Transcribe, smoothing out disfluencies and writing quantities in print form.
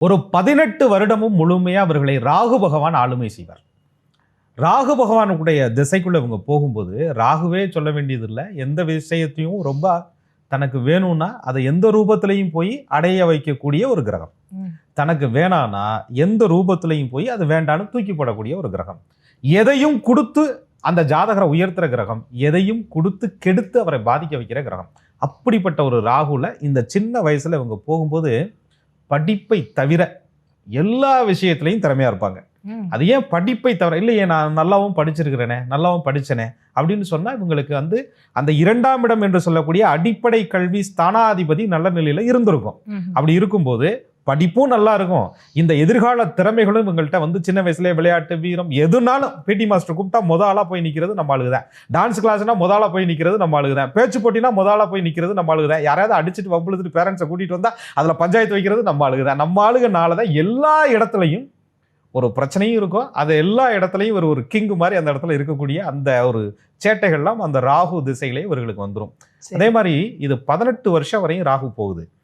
ஒரு 18 வருடமும் முழுமையா அவர்களை ராகு பகவான் ஆளுமை செய்வார். ராகு பகவானுடைய திசைக்குள்ள இவங்க போகும்போது ராகுவே சொல்ல வேண்டியதில்லை. எந்த விஷயத்தையும் ரொம்ப தனக்கு வேணும்னா அதை எந்த ரூபத்திலையும் போய் அடைய வைக்கக்கூடிய ஒரு கிரகம். தனக்கு வேணான்னா எந்த ரூபத்திலையும் போய் அது வேண்டான்னு தூக்கி போடக்கூடிய ஒரு கிரகம். எதையும் கொடுத்து அந்த ஜாதகரை உயர்த்துற கிரகம், எதையும் கொடுத்து கெடுத்து அவரை பாதிக்க வைக்கிற கிரகம். அப்படிப்பட்ட ஒரு ராகுல இந்த சின்ன வயசுல இவங்க போகும்போது படிப்பை தவிர எல்லா விஷயத்திலையும் திறமையா இருப்பாங்க. அது ஏன் படிப்பை தவிர இல்லையே, நான் நல்லாவும் படிச்சிருக்கிறேனே, நல்லாவும் படிச்சனே அப்படின்னு சொன்னா இவங்களுக்கு அந்த 2ஆம் இடம் என்று சொல்லக்கூடிய அடிப்படை கல்வி ஸ்தானாதிபதி நல்ல நிலையில இருந்திருக்கும். அப்படி இருக்கும்போது படிப்பும் நல்லா இருக்கும், இந்த எதிர்கால திறமைகளும் இவங்கள்ட்ட சின்ன வயசுல விளையாட்டு வீரம் எதுனாலும் பிடி மாஸ்டர் கூப்பிட்டா முதலா போய் நிற்கிறது நம்ம ஆளுகுதான். டான்ஸ் கிளாஸ்னா முதலா போய் நிற்கிறது நம்ம ஆளுகுதான். பேச்சு போட்டினா முதலா போய் நிற்கிறது நம்ம ஆளுகுதான். யாராவது அடிச்சுட்டு வம்புழுத்துட்டு பேரண்ட்ஸை கூட்டிட்டு வந்தா அதுல பஞ்சாயத்து வைக்கிறது நம்ம ஆளுகுதான். நம்ம ஆளுகனாலதான் எல்லா இடத்துலையும் ஒரு பிரச்சனையும் இருக்கும். அது எல்லா இடத்துலையும் ஒரு கிங்கு மாதிரி அந்த இடத்துல இருக்கக்கூடிய அந்த ஒரு சேட்டைகள்லாம் அந்த ராகு திசையிலே இவர்களுக்கு வந்துடும். அதே மாதிரி இது 18 வருஷம் வரையும் ராகு போகுது.